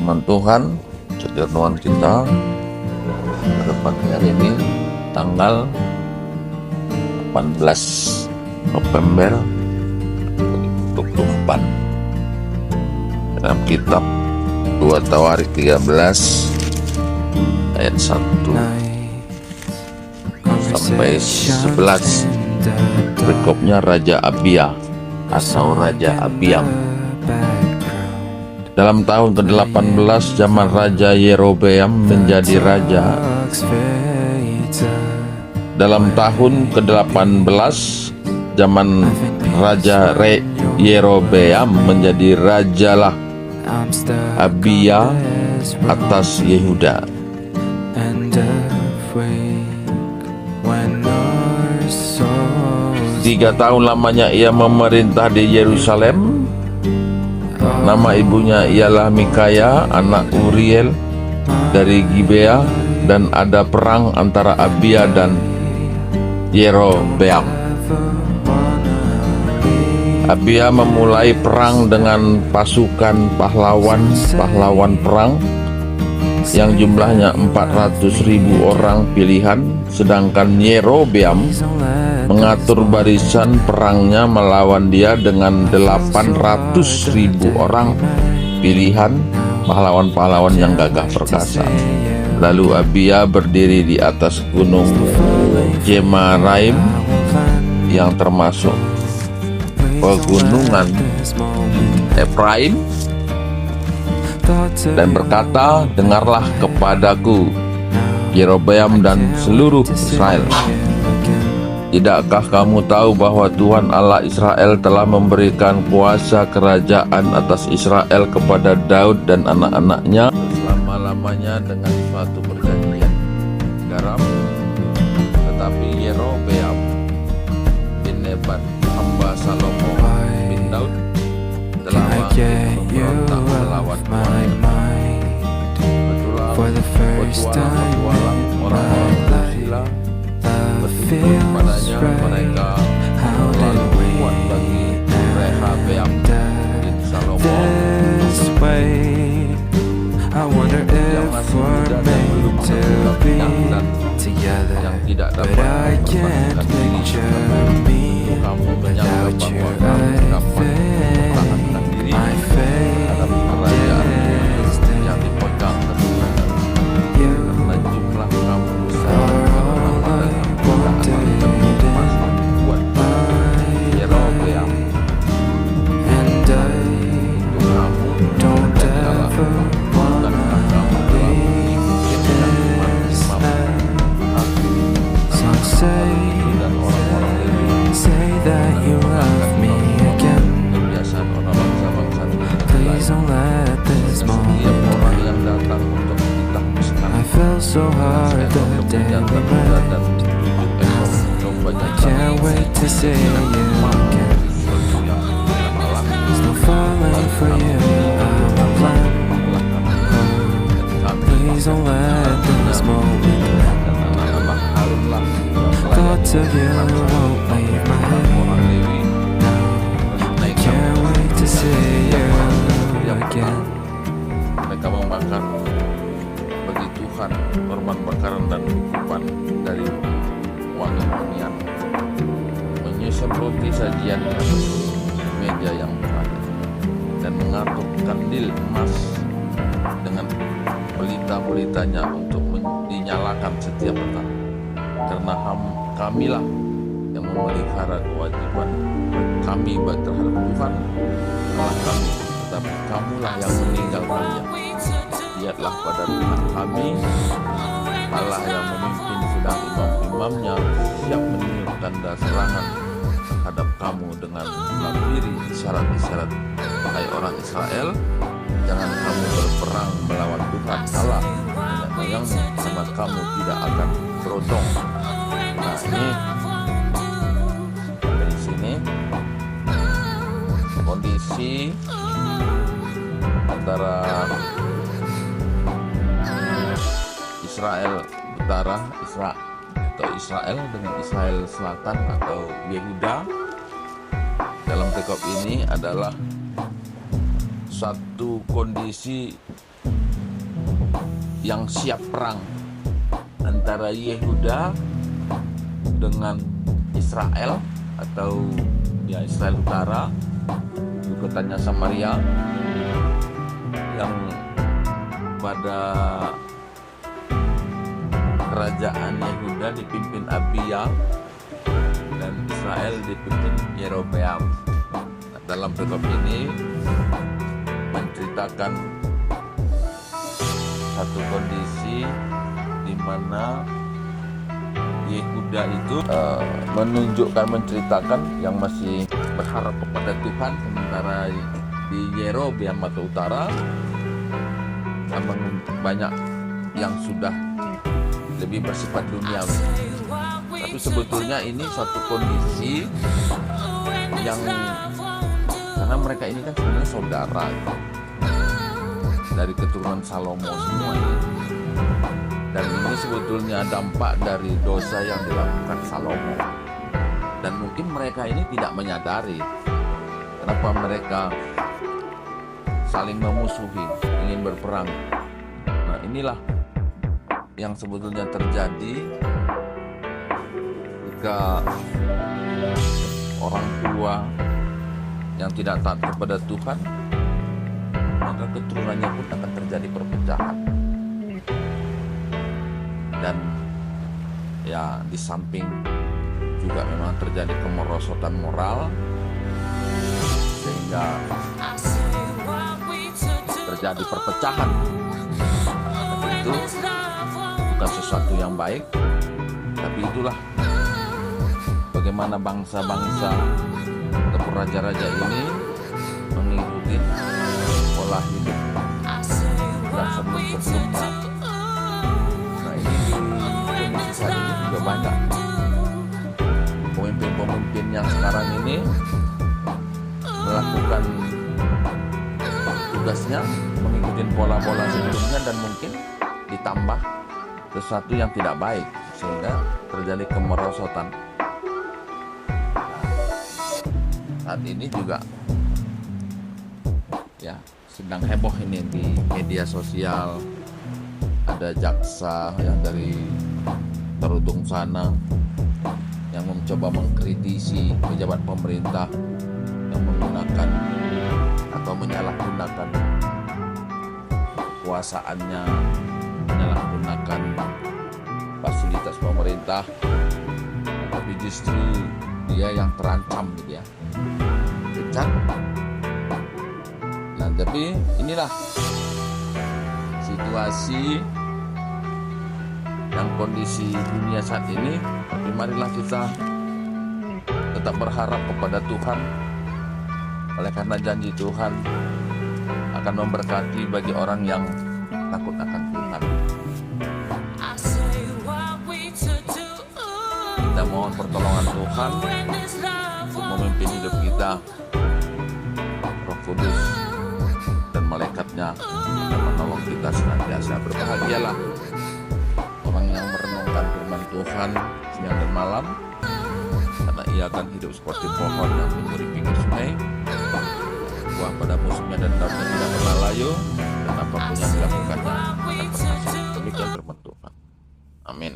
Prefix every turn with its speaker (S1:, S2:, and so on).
S1: firman Tuhan, renungan kita pada pagi hari ini tanggal 18 November 2024 dalam kitab 2 Tawarik 13 ayat 1 sampai 11. Berikutnya Raja Abia atau Raja Abiam. Dalam tahun ke-18 zaman Raja Yerobeam menjadi raja. Dalam tahun ke-18 zaman Raja Yerobeam menjadi rajalah Abia atas Yehuda. 3 tahun lamanya ia memerintah di Yerusalem. Nama ibunya ialah Mikaya, anak Uriel dari Gibea, dan ada perang antara Abia dan Yerobeam. Abia memulai perang dengan pasukan pahlawan perang yang jumlahnya 400.000 orang pilihan, sedangkan Yerobeam mengatur barisan perangnya melawan dia dengan 800.000 orang pilihan pahlawan-pahlawan yang gagah perkasa. Lalu Abia berdiri di atas gunung Jemaraim yang termasuk pegunungan Efraim dan berkata, "Dengarlah kepadaku, Yerobeam dan seluruh Israel. Tidakkah kamu tahu bahwa Tuhan Allah Israel telah memberikan kuasa kerajaan atas Israel kepada Daud dan anak-anaknya selama-lamanya dengan suatu perjanjian garam? Tetapi Yerobeam bin Nebat, hamba Salomo bin Daud, telah memberontak melawan Tuhan. Bertualang orang-orang bersila bertutur padanya, mereka terlalu kuat bagi Rehabeam bin Salomo yang masih muda dan belum menentukan dan yang tidak dapat mempertahankan diri. Kamu menyangka bahwa kamu dapat mempertahankan diri terhadap kerajaan yang dipegang Tuhan, karena jumlah kamu besar
S2: so hard the day we met. I can't wait to see you again. Still falling for you, I'm a plan. Please don't let this moment end. Thoughts of you won't leave my head. I can't wait to see you again.
S1: Mereka membakar bagi Tuhan korban bakaran dan hukuman dari wangi-wangian, menyusun roti sajian di atas meja yang terakhir, dan mengatur kandil emas dengan pelita-pelitanya untuk dinyalakan setiap petang. Karena kamilah yang memelihara kewajiban kami terhadap Tuhan Allah kami, tetapi kamulah yang meninggalkannya. Lihatlah pada Tuhan kami, Allah yang memimpin, sedang imam-imamnya siap meniup tanda serangan terhadap kamu dengan menghampiri isyarat-isyarat. Hai orang Israel, jangan kamu berperang melawan Tuhan Allah nenek moyangmu, karena kamu tidak akan beruntung. Nah, ini dari sini kondisi antara Israel Utara, Israel dengan Israel Selatan atau Yehuda dalam perikop ini adalah satu kondisi yang siap perang antara Yehuda dengan Israel atau ya Israel Utara, di kotanya Samaria, yang pada kerajaan Yehuda dipimpin Abia dan Israel dipimpin Yerobeam. Nah, dalam perikop ini menceritakan satu kondisi di mana Yehuda itu menceritakan yang masih berharap kepada Tuhan, sementara di Yerobeam atau utara memang banyak yang sudah lebih bersifat duniawi. Tapi sebetulnya ini suatu kondisi yang, karena mereka ini kan sebenarnya saudara dari keturunan Salomo semua ini. Dan ini sebetulnya dampak dari dosa yang dilakukan Salomo. Dan mungkin mereka ini tidak menyadari kenapa mereka saling memusuhi, ingin berperang. Nah, inilah yang sebetulnya terjadi jika orang tua yang tidak taat kepada Tuhan, maka keturunannya pun akan terjadi perpecahan. Dan ya di samping juga memang terjadi kemerosotan moral, sehingga terjadi perpecahan. Itu bukan sesuatu yang baik, tapi itulah bagaimana bangsa-bangsa ataupun raja-raja ini mengikuti pola hidup yang sebelum-sebelumnya. Nah, ini di Indonesia saat ini juga banyak pemimpin-pemimpin yang sekarang ini melakukan tugasnya mengikuti pola-pola sebelumnya, dan mungkin ditambah sesuatu yang tidak baik sehingga terjadi kemerosotan. Saat ini juga ya sedang heboh ini di media sosial, ada jaksa yang dari Terudung sana yang mencoba mengkritisi pejabat pemerintah yang menggunakan atau menyalahgunakan kekuasaannya, menyalahgunakan fasilitas pemerintah, tapi justru dia yang terancam gitu ya, dipecat. Nah, tapi inilah situasi yang kondisi dunia saat ini. Tapi marilah kita tetap berharap kepada Tuhan, oleh karena janji Tuhan akan memberkati bagi orang yang takut akan Tuhan. Kita mohon pertolongan Tuhan untuk memimpin hidup kita. Roh Kudus dan malaikatnya akan menolong kita senantiasa. Berbahagialah orang yang merenungkan firman Tuhan siang dan malam, karena ia akan hidup seperti pohon yang tumbuh di pinggir sungai, buah pada musimnya dan daunnya tidak pernah layu, dan apapun yang dilakukannya akan berhasil. Demikian firman Tuhan. Amin.